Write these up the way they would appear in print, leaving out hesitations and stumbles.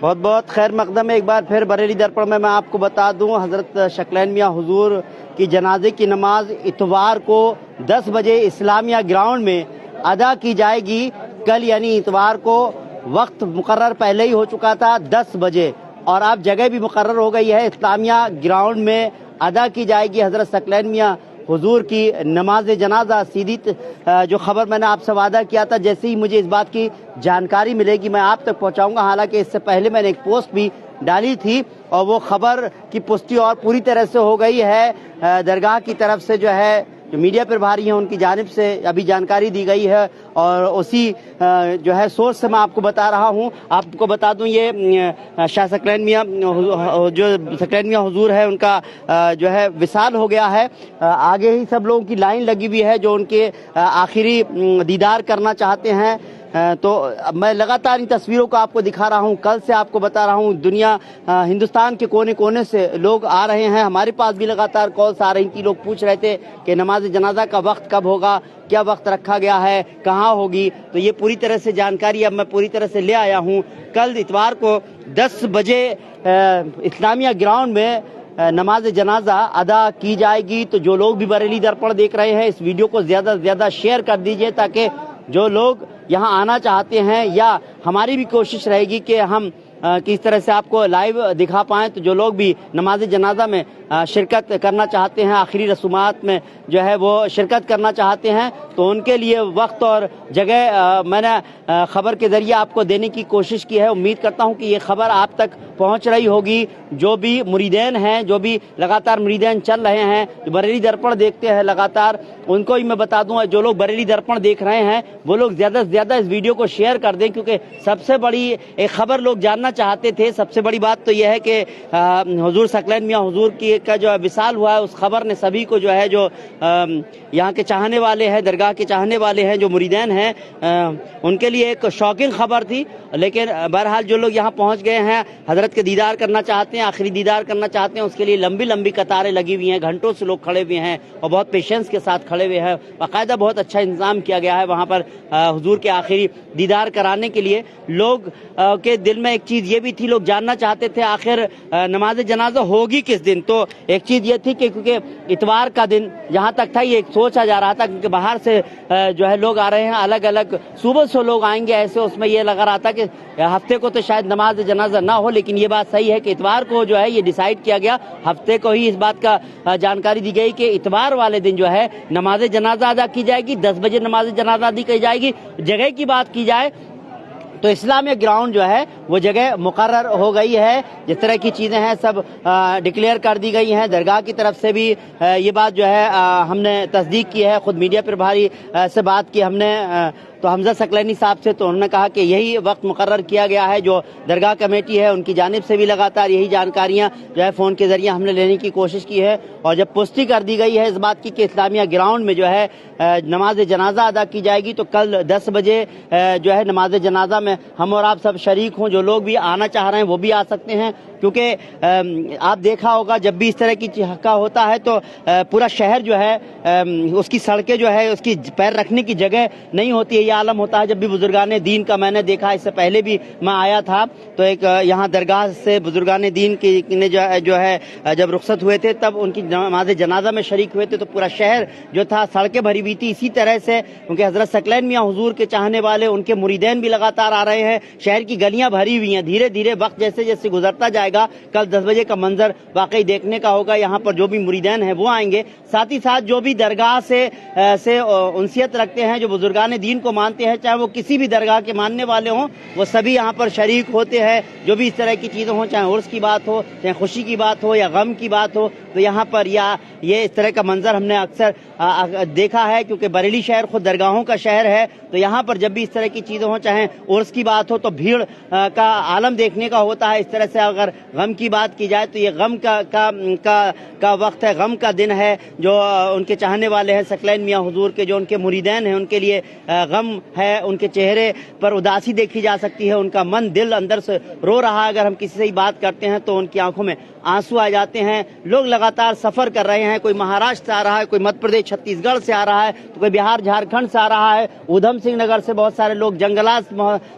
بہت بہت خیر مقدم ہے ایک بار پھر بریلی درپڑ میں آپ کو بتا دوں حضرت شکلین میاں حضور کی جنازے کی نماز اتوار کو 10 بجے اسلامیہ گراؤنڈ میں ادا کی جائے گی۔ کل یعنی اتوار کو وقت مقرر پہلے ہی ہو چکا تھا 10 بجے، اور اب جگہ بھی مقرر ہو گئی ہے، اسلامیہ گراؤنڈ میں ادا کی جائے گی حضرت شکلین میاں حضور کی نماز جنازہ۔ سیدھی جو خبر میں نے آپ سے وعدہ کیا تھا، جیسے ہی مجھے اس بات کی جانکاری ملے گی میں آپ تک پہنچاؤں گا۔ حالانکہ اس سے پہلے میں نے ایک پوسٹ بھی ڈالی تھی اور وہ خبر کی پشٹی اور پوری طرح سے ہو گئی ہے۔ درگاہ کی طرف سے جو ہے جو میڈیا پر بھاری ہیں ان کی جانب سے ابھی جانکاری دی گئی ہے، اور اسی جو ہے سورس سے میں آپ کو بتا رہا ہوں۔ آپ کو بتا دوں یہ شاہ شکلین میاں جو شکلین میاں حضور ہے ان کا جو ہے وصال ہو گیا ہے۔ آگے ہی سب لوگوں کی لائن لگی ہوئی ہے جو ان کے آخری دیدار کرنا چاہتے ہیں۔ تو میں لگاتار ان تصویروں کو آپ کو دکھا رہا ہوں، کل سے آپ کو بتا رہا ہوں، دنیا ہندوستان کے کونے کونے سے لوگ آ رہے ہیں۔ ہمارے پاس بھی لگاتار کالز آ رہی تھی، لوگ پوچھ رہے تھے کہ نماز جنازہ کا وقت کب ہوگا، کیا وقت رکھا گیا ہے، کہاں ہوگی۔ تو یہ پوری طرح سے جانکاری اب میں پوری طرح سے لے آیا ہوں۔ کل اتوار کو 10 بجے اسلامیہ گراؤنڈ میں نماز جنازہ ادا کی جائے گی۔ تو جو لوگ بھی بریلی درپڑ دیکھ رہے ہیں اس ویڈیو کو زیادہ سے زیادہ شیئر کر دیجئے، تاکہ جو لوگ یہاں آنا چاہتے ہیں، یا ہماری بھی کوشش رہے گی کہ ہم کس طرح سے آپ کو لائیو دکھا پائیں، تو جو لوگ بھی نماز جنازہ میں شرکت کرنا چاہتے ہیں، آخری رسومات میں جو ہے وہ شرکت کرنا چاہتے ہیں، تو ان کے لیے وقت اور جگہ میں نے خبر کے ذریعے آپ کو دینے کی کوشش کی ہے۔ امید کرتا ہوں کہ یہ خبر آپ تک پہنچ رہی ہوگی۔ جو بھی مریدین ہیں، جو بھی لگاتار مریدین چل رہے ہیں، جو بریلی درپڑ دیکھتے ہیں لگاتار، ان کو ہی میں بتا دوں، جو لوگ بریلی درپڑ دیکھ رہے ہیں وہ لوگ زیادہ سے زیادہ اس ویڈیو کو شیئر کر دیں، کیونکہ سب سے بڑی ایک خبر لوگ جاننا چاہتے تھے۔ سب سے بڑی بات تو یہ ہے کہ حضور شکلین میاں حضور کا جو وصال ہوا ہے، اس خبر نے سبھی کو جو ہے جو یہاں کے چاہنے والے ہیں، درگاہ کے چاہنے والے ہیں، جو مریدین ہیں، ان کے لیے ایک شاکنگ خبر تھی۔ لیکن بہرحال جو لوگ یہاں پہنچ گئے ہیں، حضرت کے دیدار کرنا چاہتے ہیں، آخری دیدار کرنا چاہتے ہیں، اس کے لیے لمبی لمبی قطاریں لگی ہوئی ہیں، گھنٹوں سے لوگ کھڑے ہوئے ہیں اور بہت پیشنس کے ساتھ کھڑے ہوئے ہیں۔ باقاعدہ بہت اچھا انتظام کیا گیا ہے وہاں پر حضور کے آخری دیدار کرانے کے لیے۔ لوگ کے دل میں ایک چیز یہ بھی تھی، لوگ جاننا چاہتے تھے آخر نماز جنازہ ہوگی کس دن۔ تو ایک چیز یہ تھی کہ کیونکہ اتوار کا دن جہاں تک تھا یہ سوچا جا رہا تھا، کیونکہ باہر سے جو ہے لوگ آ رہے ہیں، الگ الگ صوبوں سے لوگ آئیں گے، ایسے اس میں یہ لگ رہا تھا کہ ہفتے کو تو شاید نماز جنازہ نہ ہو، لیکن یہ بات صحیح ہے کہ اتوار کو جو ہے یہ ڈیسائیڈ کیا گیا، ہفتے کو ہی اس بات کا جانکاری دی گئی کہ اتوار والے دن جو ہے نماز جنازہ ادا کی جائے گی، 10 بجے نماز جنازہ ادا کی جائے گی۔ جگہ کی بات کی جائے تو اسلامیہ گراؤنڈ جو ہے وہ جگہ مقرر ہو گئی ہے۔ جس طرح کی چیزیں ہیں سب ڈکلیئر کر دی گئی ہیں۔ درگاہ کی طرف سے بھی یہ بات جو ہے ہم نے تصدیق کی ہے، خود میڈیا پر بھاری سے بات کی ہم نے تو حمزہ شکلینی صاحب سے، تو انہوں نے کہا کہ یہی وقت مقرر کیا گیا ہے۔ جو درگاہ کمیٹی ہے ان کی جانب سے بھی لگاتار یہی جانکاریاں جو ہے فون کے ذریعے ہم نے لینے کی کوشش کی ہے، اور جب پشٹی کر دی گئی ہے اس بات کی کہ اسلامیہ گراؤنڈ میں جو ہے نماز جنازہ ادا کی جائے گی، تو کل 10 بجے جو ہے نماز جنازہ میں ہم اور آپ سب شریک ہوں۔ جو لوگ بھی آنا چاہ رہے ہیں وہ بھی آ سکتے ہیں، کیونکہ آپ دیکھا ہوگا جب بھی اس طرح کی حقہ ہوتا ہے تو پورا شہر جو ہے اس کی سڑکیں جو ہے اس کی پیر رکھنے کی جگہ نہیں ہوتی ہے۔ یہ عالم ہوتا ہے جب بھی بزرگان دین کا میں نے دیکھا، اس سے پہلے بھی میں آیا تھا تو ایک یہاں درگاہ سے بزرگان دین کی نے جو ہے جب رخصت ہوئے تھے تب ان کی نماز جنازہ میں شریک ہوئے تھے، تو پورا شہر جو تھا سڑکیں بھری ہوئی تھی۔ اسی طرح سے کیونکہ حضرت شکلین میاں حضور کے چاہنے والے، ان کے مریدین بھی لگاتار آ رہے ہیں، شہر کی گلیاں بھری ہوئی ہیں۔ دھیرے دھیرے وقت جیسے جیسے گزرتا جائے گا، کل 10 بجے کا منظر واقعی دیکھنے کا ہوگا۔ یہاں پر جو بھی مریدین ہیں وہ آئیں گے، ساتھ ہی ساتھ جو بھی درگاہ سے انسیت رکھتے ہیں، جو بزرگان دین کو مانتے ہیں، چاہے وہ کسی بھی درگاہ کے ماننے والے ہوں، وہ سبھی یہاں پر شریک ہوتے ہیں۔ جو بھی اس طرح کی چیزیں ہوں، چاہے عرس کی بات ہو، چاہے خوشی کی بات ہو یا غم کی بات ہو، تو یہاں پر یا یہ اس طرح کا منظر ہم نے اکثر دیکھا ہے، کیونکہ بریلی شہر خود درگاہوں کا شہر ہے۔ تو یہاں پر جب بھی اس طرح کی چیزیں ہوں، چاہے عرس کی بات ہو، تو بھیڑ کا عالم دیکھنے کا ہوتا ہے۔ اس طرح سے اگر غم کی بات کی جائے تو یہ غم کا وقت ہے، غم کا دن ہے۔ جو ان کے چاہنے والے ہیں شکلین میاں حضور کے، جو ان کے مریدین ہیں، ان کے لیے غم غم ہے, ان کے چہرے پر اداسی دیکھی جا سکتی ہے, ان کا من دل اندر سے رو رہا ہے. اگر ہم کسی سے بات کرتے ہیں تو ان کی آنکھوں میں آنسو آ جاتے ہیں. لوگ لگاتار سفر کر رہے ہیں, کوئی مہاراشٹر سے آ رہا ہے, کوئی مدھیہ پردیش چھتیس گڑھ سے آ رہا ہے, تو کوئی بہار جھارکھنڈ سے آ رہا ہے, ادھم سنگھ نگر سے بہت سارے لوگ, جنگلات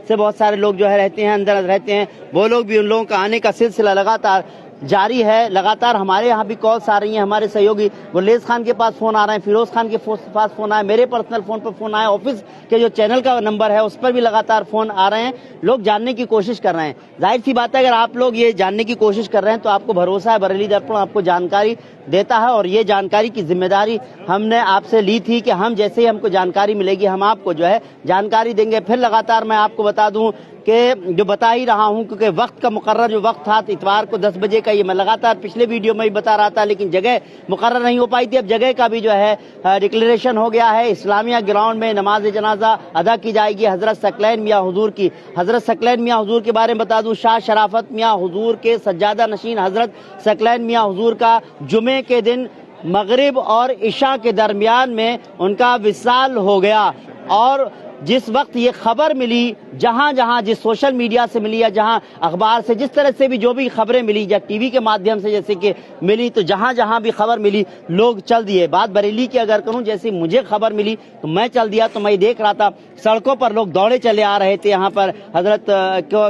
سے بہت سارے لوگ جو ہے رہتے ہیں, اندر رہتے ہیں, وہ لوگ بھی, ان لوگوں کا آنے کا سلسلہ لگاتار جاری ہے. لگاتار ہمارے یہاں بھی کالس آ رہی ہیں. ہمارے سہیوگی گلیز خان کے پاس فون آ رہے ہیں, فیروز خان کے پاس فون آئے, میرے پرسنل فون پر فون آئے, آفس کے جو چینل کا نمبر ہے اس پر بھی لگاتار فون آ رہے ہیں. لوگ جاننے کی کوشش کر رہے ہیں. ظاہر سی بات ہے اگر آپ لوگ یہ جاننے کی کوشش کر رہے ہیں تو آپ کو بھروسہ ہے بریلی درپن آپ کو جانکاری دیتا ہے, اور یہ جانکاری کی ذمہ داری ہم نے آپ سے لی تھی کہ ہم جیسے ہی ہم کو جانکاری ملے گی ہم آپ کو جو ہے جانکاری دیں گے. پھر لگاتار میں آپ کو بتا دوں کہ جو بتا ہی رہا ہوں, کیونکہ وقت کا مقرر جو وقت تھا اتوار کو 10 بجے کا, یہ میں لگاتار پچھلے ویڈیو میں ہی بتا رہا تھا, لیکن جگہ مقرر نہیں ہو پائی تھی. اب جگہ کا بھی جو ہے ڈکلیریشن ہو گیا ہے. اسلامیہ گراؤنڈ میں نماز جنازہ ادا کی جائے گی حضرت ثقلین میاں حضور کی. حضرت ثقلین میاں حضور کے بارے میں بتا دوں, شاہ شرافت میاں حضور کے سجادہ نشین حضرت ثقلین میاں حضور کا جمعے کے دن مغرب اور عشاء کے درمیان میں ان کا وصال ہو گیا. اور جس وقت یہ خبر ملی, جہاں جہاں جس سوشل میڈیا سے ملی یا جہاں اخبار سے جس طرح سے بھی جو بھی خبریں ملی, یا ٹی وی کے مادھیم سے جیسے کہ ملی, تو جہاں جہاں بھی خبر ملی لوگ چل دیے. بات بریلی کی اگر کروں, جیسے مجھے خبر ملی تو میں چل دیا. تو میں دیکھ رہا تھا سڑکوں پر لوگ دوڑے چلے آ رہے تھے یہاں پر حضرت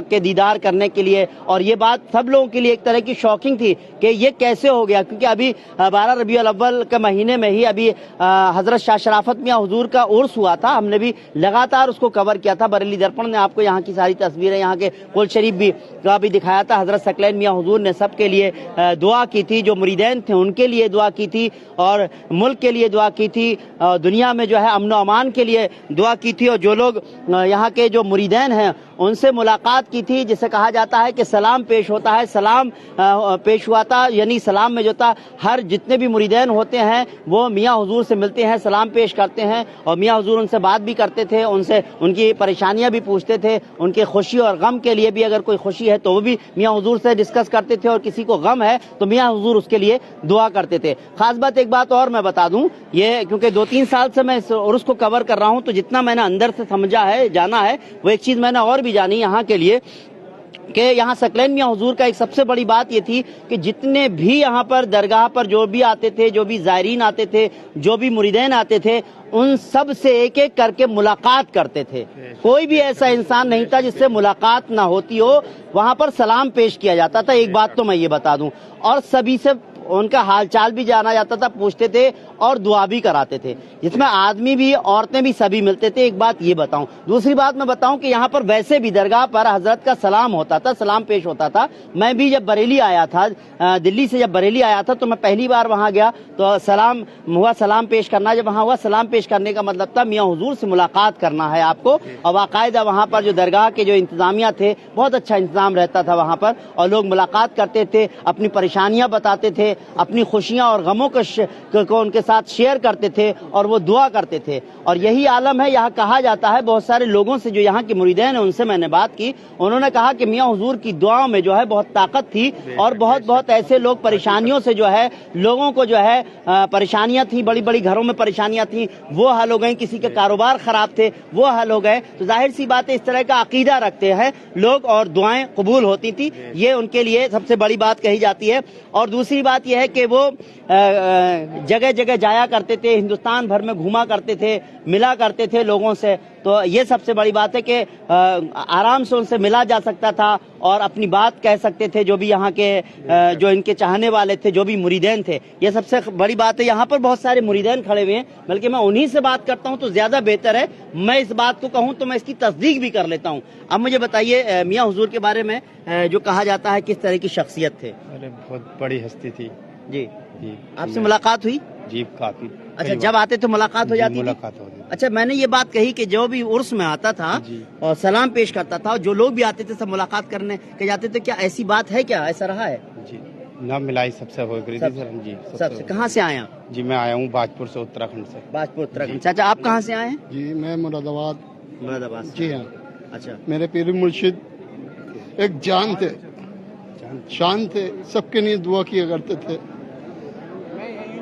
کے دیدار کرنے کے لیے, اور یہ بات سب لوگوں کے لیے ایک طرح کی شاکنگ تھی کہ یہ کیسے ہو گیا, کیونکہ ابھی 12 ربیع الاول کے مہینے میں ہی ابھی حضرت شاہ شرافت میاں حضور کا عرس ہوا تھا. ہم نے بھی لگاتار اس کو کور کیا تھا. بریلی درپن نے آپ کو یہاں کی ساری تصویریں, یہاں کے قل شریف بھی دکھایا تھا. حضرت ثقلین میاں حضور نے سب کے لیے دعا کی تھی, جو مریدین تھے ان کے لیے دعا کی تھی, اور ملک کے لیے دعا کی تھی, دنیا میں جو ہے امن و امان کے لیے دعا کی تھی. اور جو لوگ یہاں کے جو مریدین ہیں ان سے ملاقات کی تھی, جسے کہا جاتا ہے کہ سلام پیش ہوتا ہے, سلام پیش ہوا تھا, یعنی سلام میں جو تھا ہر جتنے بھی مریدین ہوتے ہیں وہ میاں حضور سے ملتے ہیں, سلام پیش کرتے ہیں, اور میاں حضور ان سے بات بھی کرتے تھے, ان سے ان کی پریشانیاں بھی پوچھتے تھے, ان کے خوشی اور غم کے لیے بھی, اگر کوئی خوشی ہے تو وہ بھی میاں حضور سے ڈسکس کرتے تھے, اور کسی کو غم ہے تو میاں حضور اس کے لیے دعا کرتے تھے. خاص بات ایک بات اور میں بتا دوں, یہ کیونکہ 2-3 سال سے میں اس کو کور کر رہا ہوں, تو جتنا میں نے اندر سے سمجھا ہے, جانا ہے, وہ ایک چیز میں نے اور بھی جانی یہاں کے لیے, کہ یہاں ثقلین میاں حضور کا ایک سب سے بڑی بات یہ تھی کہ جتنے بھی یہاں پر درگاہ پر جو بھی آتے تھے, جو بھی زائرین آتے تھے, جو بھی مریدین آتے تھے, ان سب سے ایک ایک کر کے ملاقات کرتے تھے. کوئی بھی ایسا انسان نہیں تھا جس سے ملاقات نہ ہوتی ہو, وہاں پر سلام پیش کیا جاتا تھا. ایک بات تو میں یہ بتا دوں, اور سبھی سے ان کا حال چال بھی جانا جاتا تھا, پوچھتے تھے اور دعا بھی کراتے تھے, جس میں آدمی بھی عورتیں بھی سبھی ملتے تھے. ایک بات یہ بتاؤں. دوسری بات میں بتاؤں کہ یہاں پر ویسے بھی درگاہ پر حضرت کا سلام ہوتا تھا, سلام پیش ہوتا تھا. میں بھی جب بریلی آیا تھا, دلی سے جب بریلی آیا تھا, تو میں پہلی بار وہاں گیا تو سلام ہوا, سلام پیش کرنا جب وہاں ہوا, سلام پیش کرنے کا مطلب تھا میاں حضور سے ملاقات کرنا ہے آپ کو. اور باقاعدہ وہاں پر جو درگاہ کے جو انتظامیہ تھے, بہت اچھا انتظام رہتا تھا وہاں پر, اور لوگ ملاقات کرتے تھے, اپنی پریشانیاں بتاتے تھے, اپنی خوشیاں اور غموں کو ان کے ساتھ شیئر کرتے تھے, اور وہ دعا کرتے تھے. اور یہی عالم ہے. یہاں کہا جاتا ہے, بہت سارے لوگوں سے جو یہاں کے مریدین ہیں ان سے میں نے بات کی, انہوں نے کہا کہ میاں حضور کی دعاؤں میں جو ہے بہت طاقت تھی, اور بہت ایسے لوگ پریشانیوں سے جو ہے, لوگوں کو جو ہے پریشانیاں تھیں, بڑی بڑی گھروں میں پریشانیاں تھیں, وہ حل ہو گئیں. کسی کے کاروبار خراب تھے, وہ حل ہو گئے. تو ظاہر سی بات ہے, اس طرح کا عقیدہ رکھتے ہیں لوگ, اور دعائیں قبول ہوتی تھی. یہ ان کے لیے سب سے بڑی بات کہی جاتی ہے. اور دوسری بات یہ ہے کہ وہ جگہ جگہ جایا کرتے تھے, ہندوستان بھر میں گھوما کرتے تھے, ملا کرتے تھے لوگوں سے. تو یہ سب سے بڑی بات ہے کہ آرام سے ان سے ملا جا سکتا تھا, اور اپنی بات کہہ سکتے تھے, جو بھی یہاں کے جو ان کے چاہنے والے تھے, جو بھی مریدین تھے. یہ سب سے بڑی بات ہے. یہاں پر بہت سارے مریدین کھڑے ہوئے ہیں, بلکہ میں انہی سے بات کرتا ہوں تو زیادہ بہتر ہے. میں اس بات کو کہوں تو میں اس کی تصدیق بھی کر لیتا ہوں. اب مجھے بتائیے میاں حضور کے بارے میں جو کہا جاتا ہے, کس طرح کی شخصیت تھے؟ بہت بڑی ہستی تھی. جی, آپ سے ملاقات ہوئی؟ جی کافی. اچھا, جب آتے تو ملاقات ہو جاتی تھی؟ ملاقات ہو جاتی. اچھا, میں نے یہ بات کہی کہ جو بھی عرس میں آتا تھا اور سلام پیش کرتا تھا, جو لوگ بھی آتے تھے سب ملاقات کرنے کے جاتے تھے, کیا ایسی بات ہے, کیا ایسا رہا ہے؟ جی, نہ ملائی سب سے ہو گئی تھی سر. جی سب سے. کہاں سے آئے آپ؟ جی میں آیا ہوں باجپور سے, اتراکھنڈ سے. باجپور اتراکھنڈ. چاچا آپ کہاں سے آئے ہیں؟ جی میں مراد آباد. مراد آباد. جی ہاں. اچھا, میرے پیر مرشد ایک جان تھے, شان تھے, سب کے لیے دعا کیا کرتے تھے.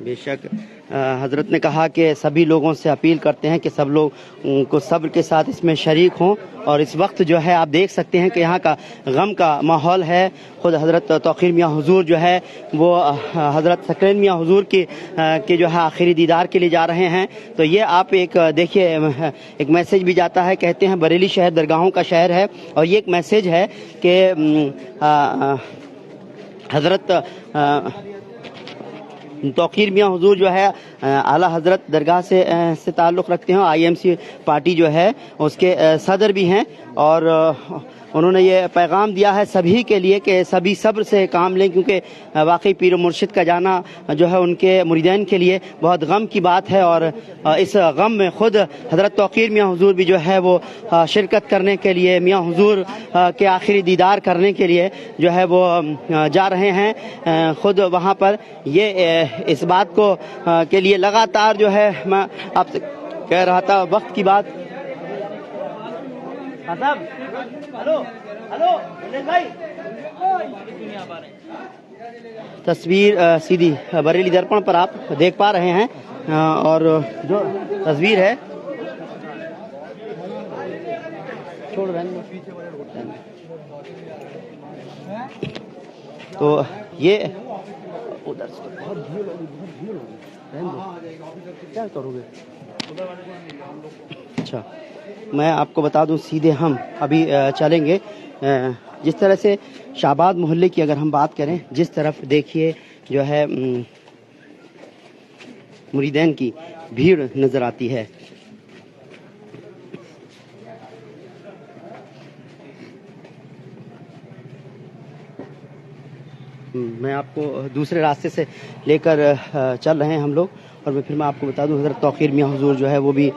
بے شک حضرت نے کہا کہ سبھی لوگوں سے اپیل کرتے ہیں کہ سب لوگ کو صبر کے ساتھ اس میں شریک ہوں، اور اس وقت جو ہے آپ دیکھ سکتے ہیں کہ یہاں کا غم کا ماحول ہے۔ خود حضرت توقیر میاں حضور جو ہے وہ حضرت ثقلین میاں حضور کے جو ہے آخری دیدار کے لیے جا رہے ہیں۔ تو یہ آپ ایک دیکھیے ایک میسج بھی جاتا ہے، کہتے ہیں بریلی شہر درگاہوں کا شہر ہے، اور یہ ایک میسج ہے کہ حضرت توقیر میاں حضور جو ہے اعلیٰ حضرت درگاہ سے تعلق رکھتے ہیں، آئی ایم سی پارٹی جو ہے اس کے صدر بھی ہیں، اور انہوں نے یہ پیغام دیا ہے سبھی کے لیے کہ سبھی صبر سے کام لیں، کیونکہ واقعی پیر و مرشد کا جانا جو ہے ان کے مریدین کے لیے بہت غم کی بات ہے، اور اس غم میں خود حضرت توقیر میاں حضور بھی جو ہے وہ شرکت کرنے کے لیے، میاں حضور کے آخری دیدار کرنے کے لیے جو ہے وہ جا رہے ہیں خود وہاں پر۔ یہ اس بات کو کے لیے لگاتار جو ہے میں آپ سے کہہ رہا تھا وقت کی بات۔ تصویر سیدھی بریلی درپن پر آپ دیکھ پا رہے ہیں، اور جو تصویر ہے چھوڑ رہے ہیں تو یہ ادھر سے بہت بھیڑ ہوگی، کیا کرو گے؟ اچھا میں آپ کو بتا دوں، سیدھے ہم ابھی چلیں گے جس طرح سے شہباد محلے کی اگر ہم بات کریں، جس طرف دیکھیے جو ہے مریدین کی بھیڑ نظر آتی ہے۔ میں آپ کو دوسرے راستے سے لے کر چل رہے ہیں ہم لوگ، اور پھر میں آپ کو بتا دوں حضرت توقیر میاں حضور جو ہے وہ بھی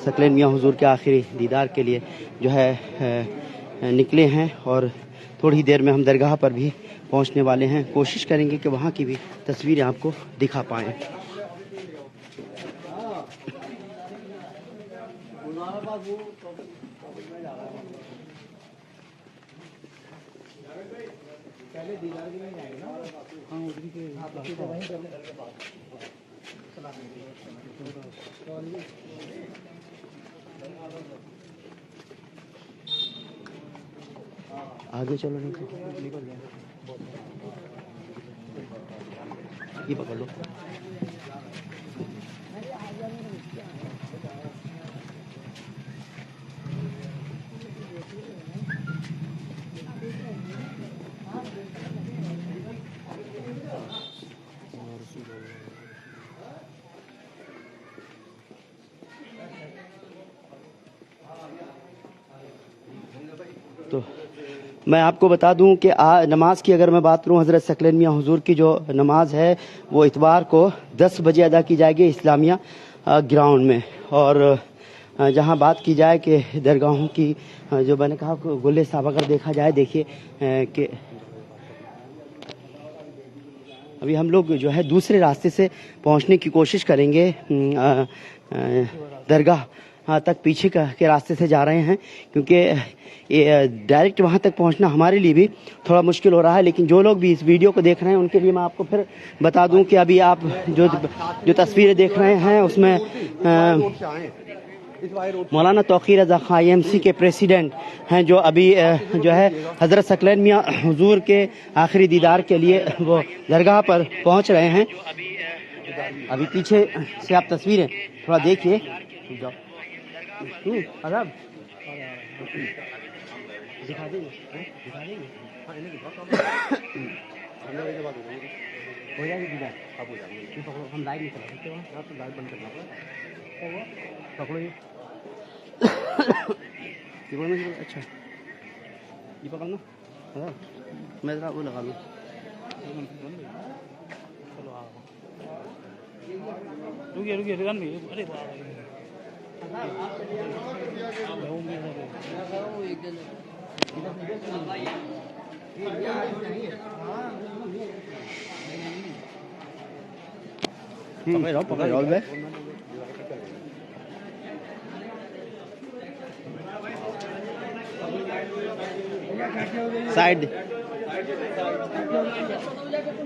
ثقلین میاں حضور کے آخری دیدار کے لیے جو ہے نکلے ہیں، اور تھوڑی دیر میں ہم درگاہ پر بھی پہنچنے والے ہیں۔ کوشش کریں گے کہ وہاں کی بھی تصویریں آپ کو دکھا پائیں۔ آگے چلو، نکل جائیں، یہ پکڑ لو۔ تو میں آپ کو بتا دوں کہ نماز کی اگر میں بات کروں، حضرت ثقلین میاں حضور کی جو نماز ہے وہ اتوار کو 10 بجے ادا کی جائے گی اسلامیہ گراؤنڈ میں، اور جہاں بات کی جائے کہ درگاہوں کی جو میں نے کہا گلے صاحب اگر دیکھا جائے، دیکھیے کہ ابھی ہم لوگ جو ہے دوسرے راستے سے پہنچنے کی کوشش کریں گے، درگاہ تک پیچھے کے راستے سے جا رہے ہیں، کیونکہ ڈائریکٹ وہاں تک پہنچنا ہمارے لیے بھی تھوڑا مشکل ہو رہا ہے۔ لیکن جو لوگ بھی اس ویڈیو کو دیکھ رہے ہیں ان کے لیے میں آپ کو پھر بتا دوں کہ ابھی آپ جو تصویریں دیکھ رہے ہیں اس میں مولانا توقیر Raza Khan I M C کے پریسیڈنٹ ہیں، جو ابھی جو ہے حضرت ثقلین میاں حضور کے آخری دیدار کے لیے وہ درگاہ پر پہنچ رہے ہیں۔ ابھی پیچھے سے آپ تصویریں تھوڑا دیکھیے، دکھا دیں گے ہو جائے گی، ہم لائیو نہیں چلا سکتے، وہاں تو لائیو بند کرنا پڑا، پکڑو یہ اچھا یہ پکڑنا، میں ذرا وہ لگا لوں، رکیے دکان میں، ارے پکڑ سائڈ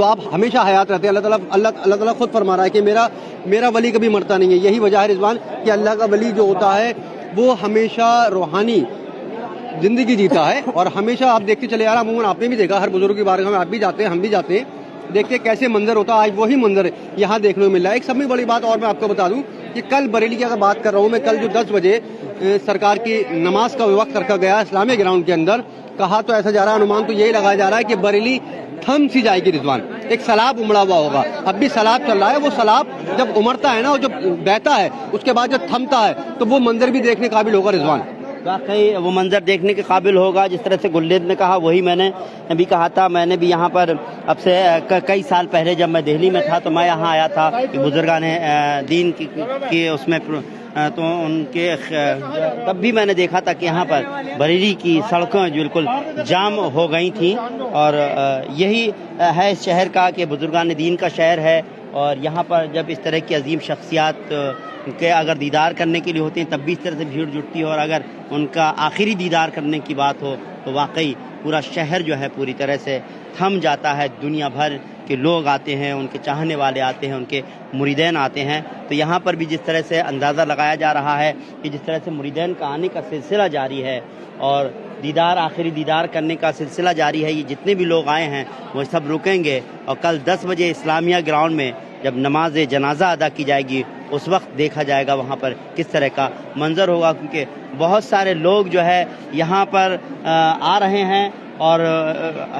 تو آپ ہمیشہ حیات رہتے ہیں. اللہ تعالیٰ خود فرما رہا ہے کہ میرا ولی کبھی مرتا نہیں ہے. یہی وجہ ہے رضوان کہ اللہ کا ولی جو ہوتا ہے وہ ہمیشہ روحانی زندگی جیتا ہے, اور ہمیشہ آپ دیکھتے چلے آ رہا, عموماً آپ نے بھی دیکھا, ہر بزرگ کی بارگاہ میں آپ بھی جاتے ہیں, ہم بھی جاتے ہیں, دیکھتے کیسے منظر ہوتا ہے. آج وہی منظر یہاں دیکھنے کو مل رہا ہے. ایک سب سے بڑی بات اور میں آپ کو بتا دوں کہ کل بریلی کی اگر بات کر رہا ہوں میں, کل جو 10 بجے سرکار کی نماز کا وقت رکھا گیا اسلامیہ گراؤنڈ کے اندر, کہا تو ایسا جا رہا ہے, انومان تو یہی لگایا جا رہا ہے کہ بریلی تھم سی جائے گی رضوان, ایک سیلاب امڑا ہوا ہوگا. اب بھی سیلاب چل رہا ہے, وہ سیلاب جب امڑتا ہے نا اور جب بہتا ہے اس کے بعد جب تھمتا ہے تو وہ منظر بھی دیکھنے قابل ہوگا رضوان. واقعی وہ منظر دیکھنے کے قابل ہوگا. جس طرح سے گلید نے کہا وہی میں نے بھی کہا تھا. میں نے بھی یہاں پر اب سے کئی سال پہلے جب میں دہلی میں تھا تو میں یہاں آیا تھا کہ بزرگان دین کی اس میں, تو ان کے تب بھی میں نے دیکھا تھا کہ یہاں پر بریلی کی سڑکیں بالکل جام ہو گئی تھیں. اور یہی ہے اس شہر کا کہ بزرگان دین کا شہر ہے, اور یہاں پر جب اس طرح کی عظیم شخصیات کے اگر دیدار کرنے کے لیے ہوتے ہیں تب بھی اس طرح سے بھیڑ جٹتی ہے, اور اگر ان کا آخری دیدار کرنے کی بات ہو تو واقعی پورا شہر جو ہے پوری طرح سے تھم جاتا ہے. دنیا بھر کے لوگ آتے ہیں, ان کے چاہنے والے آتے ہیں, ان کے مریدین آتے ہیں. تو یہاں پر بھی جس طرح سے اندازہ لگایا جا رہا ہے کہ جس طرح سے مریدین کا آنے کا سلسلہ جاری ہے اور آخری دیدار کرنے کا سلسلہ جاری ہے, یہ جتنے بھی لوگ آئے ہیں وہ سب رکیں گے, اور کل 10 بجے اسلامیہ گراؤنڈ میں جب نماز جنازہ ادا کی جائے گی اس وقت دیکھا جائے گا وہاں پر کس طرح کا منظر ہوگا. کیونکہ بہت سارے لوگ جو ہے یہاں پر آ رہے ہیں, اور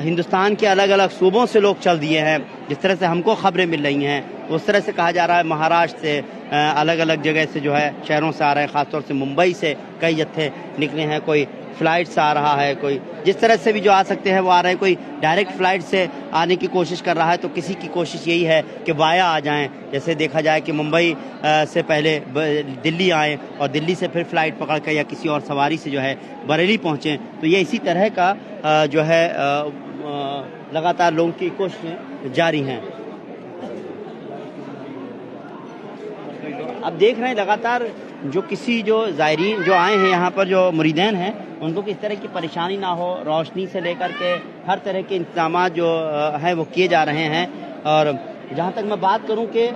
ہندوستان کے الگ الگ صوبوں سے لوگ چل دیے ہیں. جس طرح سے ہم کو خبریں مل رہی ہیں اس طرح سے کہا جا رہا ہے مہاراشٹر سے, الگ الگ جگہ سے جو ہے شہروں سے آ رہے ہیں, خاص طور سے ممبئی سے کئی جتھے نکلے ہیں, کوئی فلائٹ سے آ رہا ہے, کوئی جس طرح سے بھی جو آ سکتے ہیں وہ آ رہے ہیں, کوئی ڈائریکٹ فلائٹ سے آنے کی کوشش کر رہا ہے. تو کسی کی کوشش یہی ہے کہ وایا آ جائیں, جیسے دیکھا جائے کہ ممبئی سے پہلے دلی آئیں اور دلی سے پھر فلائٹ پکڑ کے یا کسی اور سواری سے جو ہے بریلی پہنچیں. تو یہ اسی طرح کا جو ہے لگاتار لوگوں کی کوششیں جاری ہیں. اب دیکھ رہے ہیں لگاتار جو زائرین جو آئے ہیں یہاں پر, جو مریدین ہیں, ان کو کس طرح کی پریشانی نہ ہو, روشنی سے لے کر کے ہر طرح کے انتظامات جو ہیں وہ کیے جا رہے ہیں. اور جہاں تک میں بات کروں کہ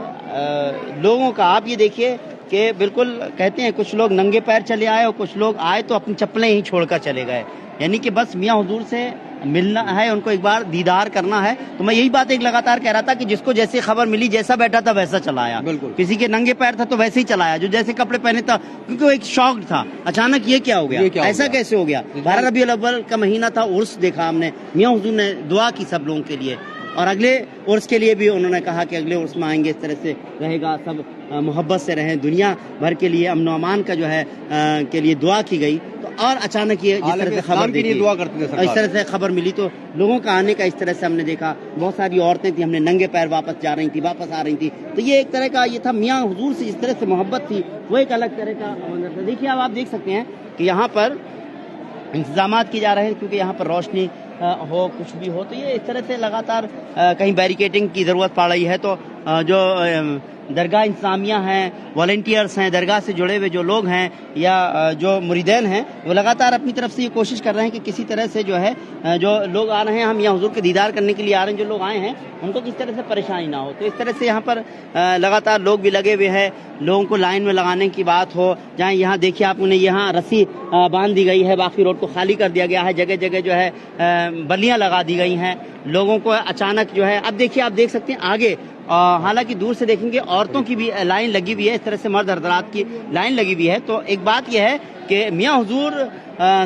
لوگوں کا, آپ یہ دیکھیے کہ بالکل کہتے ہیں کچھ لوگ ننگے پیر چلے آئے اور کچھ لوگ آئے تو اپنی چپلیں ہی چھوڑ کر چلے گئے, یعنی کہ بس میاں حضور سے ملنا ہے, ان کو ایک بار دیدار کرنا ہے. تو میں یہی بات ایک لگاتار کہہ رہا تھا کہ جس کو جیسی خبر ملی, جیسا بیٹھا تھا ویسا چلایا, کسی کے ننگے پیر تھا تو ویسے ہی چلایا, جو جیسے کپڑے پہنے تھا, کیونکہ وہ ایک شوق تھا. اچانک یہ کیا ہو گیا, ایسا کیسے ہو گیا؟ 12 ربیع الاول کا مہینہ تھا, عرس دیکھا ہم نے, میاں حضور نے دعا کی سب لوگوں کے لیے, اور اگلے عرس کے لیے بھی انہوں نے کہا کہ اگلے عرس میں آئیں گے, اس طرح سے رہے گا, سب محبت سے رہیں, دنیا بھر کے لیے امن و امان کا جو ہے کے لیے دعا کی گئی. تو اور اچانک یہ جس طرح سے خبر دیکھی, دعا کرتے تھے, اس طرح سے خبر ملی تو لوگوں کا آنے کا اس طرح سے ہم نے دیکھا. بہت ساری عورتیں تھیں, ہم نے ننگے پیر واپس جا رہی تھی, واپس آ رہی تھی. تو یہ ایک طرح کا یہ تھا, میاں حضور سے جس طرح سے محبت تھی وہ ایک الگ طرح کا منظر تھا. دیکھیے اب آپ دیکھ سکتے ہیں کہ یہاں پر انتظامات کیے جا رہے ہیں, کیونکہ یہاں پر روشنی ہو, کچھ بھی ہو, تو یہ اس طرح سے لگاتار کہیں بیریکیڈنگ کی ضرورت پڑ رہی ہے. تو جو درگاہ انتظامیہ ہیں, والنٹیئرس ہیں, درگاہ سے جڑے ہوئے جو لوگ ہیں یا جو مریدین ہیں, وہ لگاتار اپنی طرف سے یہ کوشش کر رہے ہیں کہ کسی طرح سے جو ہے جو لوگ آ رہے ہیں, ہم یہاں حضور کے دیدار کرنے کے لیے آ رہے ہیں, جو لوگ آئے ہیں ان کو کس طرح سے پریشانی نہ ہو. تو اس طرح سے یہاں پر لگاتار لوگ بھی لگے ہوئے ہیں, لوگوں کو لائن میں لگانے کی بات ہو, جہاں یہاں دیکھیے آپ انہیں یہاں رسی باندھ دی گئی ہے, باقی روڈ کو خالی کر دیا گیا ہے, جگہ جگہ جو ہے بلیاں لگا دی گئی ہیں. لوگوں کو اچانک جو ہے, اب دیکھیے آپ دیکھ سکتے ہیں آگے, حالانکہ دور سے دیکھیں گے عورتوں کی بھی لائن لگی ہوئی ہے, اس طرح سے مرد حضرات کی لائن لگی ہوئی ہے. تو ایک بات یہ ہے کہ میاں حضور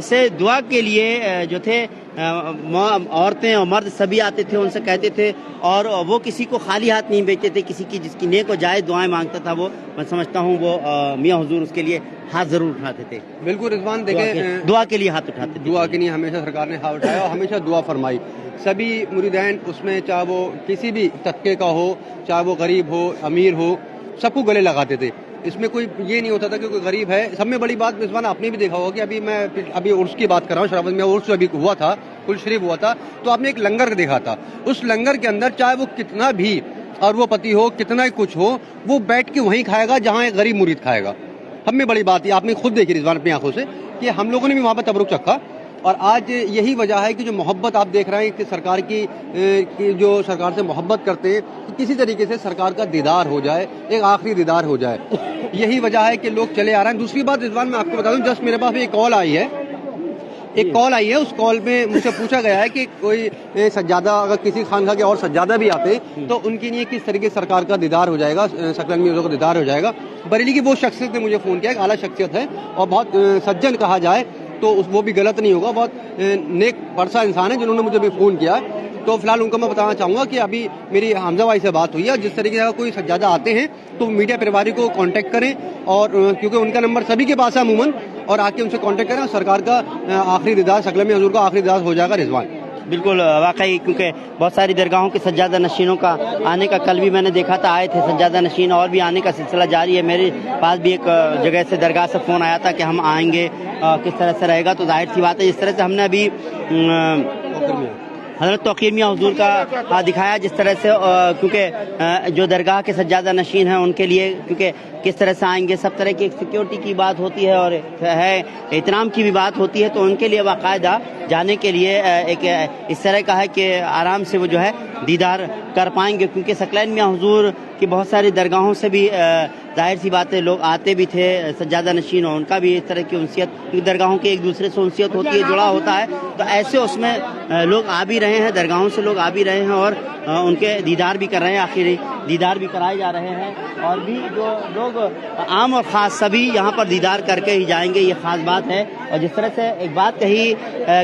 سے دعا کے لیے جو تھے عورتیں اور مرد سبھی آتے تھے, ان سے کہتے تھے, اور وہ کسی کو خالی ہاتھ نہیں بھیجتے تھے. کسی کی جس کی نیک و جائز دعائیں مانگتا تھا وہ, میں سمجھتا ہوں وہ میاں حضور اس کے لیے ہاتھ ضرور اٹھاتے تھے. بالکل رضوان, دیکھیں دعا کے لیے ہاتھ اٹھاتے تھے, دعا کے لیے ہمیشہ سرکار نے ہاتھ اٹھایا اور ہمیشہ دعا فرمائی. سبھی مریدین اس میں, چاہے وہ کسی بھی طبقے کا ہو, چاہے وہ غریب ہو, امیر ہو, سب کو گلے لگاتے تھے. اس میں کوئی یہ نہیں ہوتا تھا کہ کوئی غریب ہے. سب میں بڑی بات رضوان آپ نے بھی دیکھا ہوگا کہ ابھی عرس کی بات کر رہا ہوں, شرافت میں عرس ابھی ہوا تھا, کل شریف ہوا تھا, تو آپ نے ایک لنگر دیکھا تھا. اس لنگر کے اندر چاہے وہ کتنا بھی اربوں-پتی ہو, کتنا ہی کچھ ہو, وہ بیٹھ کے وہیں کھائے گا جہاں ایک غریب مرید کھائے گا. ہم میں بڑی بات ہے, آپ نے خود دیکھی رضوان اپنی آنکھوں سے, کہ ہم لوگوں نے بھی وہاں پر تبرک چکھا, اور آج یہی وجہ ہے کہ جو محبت آپ دیکھ رہے ہیں کہ سرکار کی جو سرکار سے محبت کرتے ہیں کہ کسی طریقے سے سرکار کا دیدار ہو جائے، ایک آخری دیدار ہو جائے، یہی وجہ ہے کہ لوگ چلے آ رہے ہیں۔ دوسری بات رضوان میں آپ کو بتا دوں، جسٹ میرے پاس ایک کال آئی ہے، اس کال میں مجھ سے پوچھا گیا ہے کہ کوئی سجادہ اگر کسی خانقاہ کے اور سجادہ بھی آتے تو ان کے لیے کس طریقے سرکار کا دیدار ہو جائے گا، سکلین میوزک کا دیدار ہو جائے گا۔ بریلی کی وہ شخصیت نے مجھے فون کیا، ایک اعلیٰ شخصیت ہے اور بہت سجن کہا جائے تو وہ بھی غلط نہیں ہوگا، بہت نیک پرسا انسان ہے جنہوں نے مجھے بھی فون کیا۔ تو فی الحال ان کو میں بتانا چاہوں گا کہ ابھی میری حمزہ بھائی سے بات ہوئی ہے، جس طریقے سے کوئی سجادہ آتے ہیں تو میڈیا پریواری کو کانٹیکٹ کریں، اور کیونکہ ان کا نمبر سبھی کے پاس ہے عموماً، اور آ کے ان سے کانٹیکٹ کریں اور سرکار کا آخری دیدار، سکلین میاں حضور کا آخری دیدار ہو جائے گا رضوان۔ بالکل واقعی، کیونکہ بہت ساری درگاہوں کے سجادہ نشینوں کا آنے کا کل بھی میں نے دیکھا تھا، آئے تھے سجادہ نشین، اور بھی آنے کا سلسلہ جاری ہے۔ میرے پاس بھی ایک جگہ سے درگاہ سے فون آیا تھا کہ ہم آئیں گے، کس طرح سے رہے گا، تو ظاہر سی بات ہے جس طرح سے ہم نے ابھی حضرت توقیر میاں حضور کا دکھایا، جس طرح سے کیونکہ جو درگاہ کے سجادہ نشین ہیں ان کے لیے کیونکہ کس طرح سے آئیں گے، سب طرح کی ایک سیکیورٹی کی بات ہوتی ہے اور ہے احترام کی بھی بات ہوتی ہے، تو ان کے لیے باقاعدہ جانے کے لیے ایک اس طرح کا ہے کہ آرام سے وہ جو ہے دیدار کر پائیں گے، کیونکہ سکلین میاں حضور کی بہت ساری درگاہوں سے بھی ظاہر سی بات ہے لوگ آتے بھی تھے سجادہ نشین، اور ان کا بھی اس طرح کی انسیت، کیونکہ درگاہوں کی ایک دوسرے سے انسیت ہوتی ہے، جڑا ہوتا ہے، تو ایسے اس میں لوگ آ بھی رہے ہیں، درگاہوں سے لوگ آ بھی رہے ہیں اور ان کے دیدار بھی کر رہے ہیں، آخری دیدار بھی کرائے جا رہے ہیں، اور بھی جو لوگ عام اور خاص سبھی یہاں پر دیدار کر کے ہی جائیں گے، یہ خاص بات ہے۔ اور جس طرح سے ایک بات کہی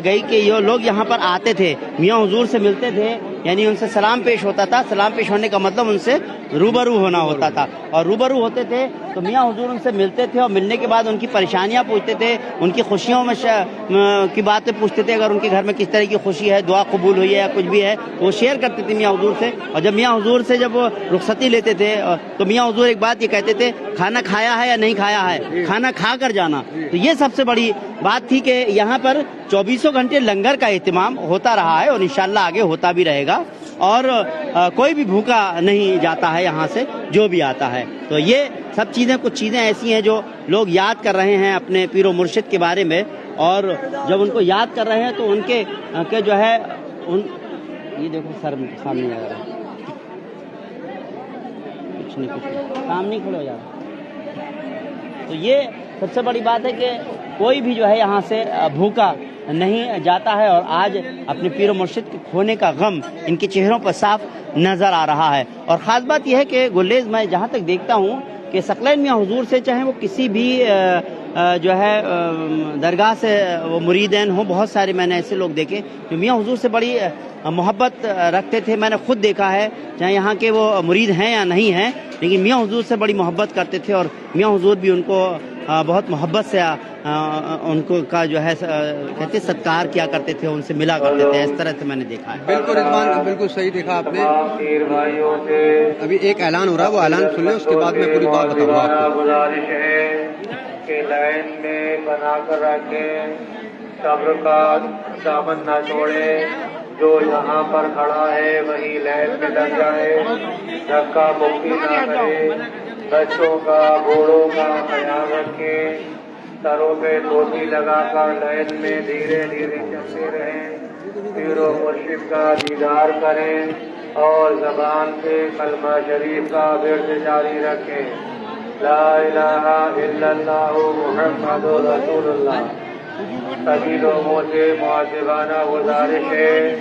گئی کہ یہ لوگ یہاں پر آتے تھے، میاں حضور سے ملتے تھے، یعنی ان سے سلام پیش ہوتا تھا، سلام پیش ہونے کا مطلب ان سے روبرو ہونا ہوتا تھا، اور روبرو ہوتے تھے تو میاں حضور ان سے ملتے تھے، اور ملنے کے بعد ان کی پریشانیاں پوچھتے تھے، ان کی خوشیوں میں کی باتیں پوچھتے تھے، اگر ان کے گھر میں کس طرح کی خوشی ہے، دعا قبول ہوئی ہے یا کچھ بھی ہے وہ شیئر کرتے تھے میاں حضور سے۔ اور جب میاں حضور سے جب رخصتی لیتے تھے تو میاں حضور ایک بات یہ کہتے تھے، کھانا کھایا ہے یا نہیں کھایا ہے، کھانا کھا کر جانا۔ تو یہ سب سے بڑی بات تھی کہ یہاں پر 24 گھنٹے لنگر کا اہتمام ہوتا رہا ہے اور انشاءاللہ آگے ہوتا بھی رہے گا، اور کوئی بھی بھوکا نہیں جاتا ہے یہاں سے جو بھی آتا ہے۔ تو یہ سب چیزیں، کچھ چیزیں ایسی ہیں جو لوگ یاد کر رہے ہیں اپنے پیر و مرشد کے بارے میں، اور جب ان کو یاد کر رہے ہیں تو ان کے جو ہے یہ دیکھو سر سامنے آ رہا ہے، کچھ نہیں سامنے کھڑے ہو جا رہا۔ تو یہ سب سے بڑی بات ہے کہ کوئی بھی جو ہے یہاں سے بھوکا نہیں جاتا ہے، اور آج اپنے پیر و مرشد کے کھونے کا غم ان کے چہروں پر صاف نظر آ رہا ہے۔ اور خاص بات یہ ہے کہ گلیز میں جہاں تک دیکھتا ہوں کہ سکلین میاں حضور سے چاہے وہ کسی بھی جو ہے درگاہ سے وہ مریدین ہوں، بہت سارے میں نے ایسے لوگ دیکھے جو میاں حضور سے بڑی محبت رکھتے تھے، میں نے خود دیکھا ہے، چاہے یہاں کے وہ مرید ہیں یا نہیں ہیں، لیکن میاں حضور سے بڑی محبت کرتے تھے، اور میاں حضور بھی ان کو بہت محبت سے ان کو کا جو ہے کہتے ستکار کیا کرتے تھے، ان سے ملا کرتے تھے، اس طرح سے میں نے دیکھا ہے۔ بالکل رضوان، بالکل صحیح دیکھا آپ نے۔ ابھی ایک اعلان ہو رہا ہے، وہ اعلان سن لیں، اس کے بعد میں پوری بات بتاؤں گا آپ کو۔ گزارش ہے کہ لائن میں بنا کر رکھیں، صبر کا دامن نہ چھوڑے، جو یہاں پر کھڑا ہے وہی لائن میں لگ جائے، دھکا مکی نہ کرے، بچوں کا بوڑھوں کا خیال رکھیں، سروں پہ ٹوپی لگا کر لائن میں دھیرے دھیرے چلتے رہیں، پیر و مرشد کا دیدار کریں، اور زبان سے کلمہ شریف کا ورد جاری رکھیں، لا الہ الا اللہ محمد رسول اللہ۔ سبھی لوگوں سے معذبانہ گزارش ہے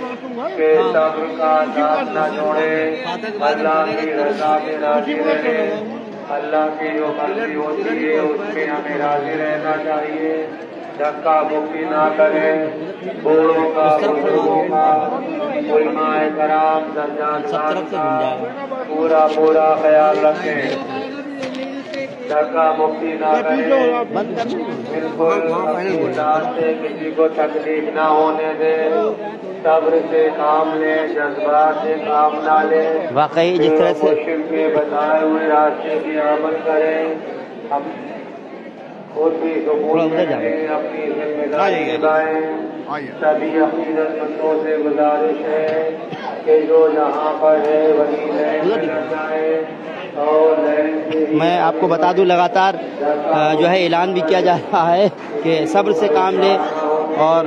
کہ صبر کا ساتھ نہ چھوڑیں، اللہ کی رضا میں راضی رہیں، اللہ کی جو مرضی ہوتی ہے اس میں ہمیں راضی رہنا چاہیے، دھکا مکی نہ کریں، بوڑھوں کا بزرگوں کا علماء کرام درجان کا پورا خیال رکھیں، دھکا مکی نہ کریں، بالکل اپنی ذات سے کسی کو تکلیف نہ ہونے دیں، صبر سے کام لیں، جذبات سے کام نہ لیں، واقعی جس طرح سے مرشد کے بتائے ہوئے راستے کی عمل کریں، ہم خود بھی سکون میں رہیں، اپنی ذمہ داری نبھائیں۔ سبھی عقیدت مندوں سے گزارش ہے کہ جو یہاں پر ہے وہی لائن میں لگ جائے، اور میں آپ کو بتا دوں لگاتار جو ہے اعلان بھی کیا جا رہا ہے کہ صبر سے کام لیں اور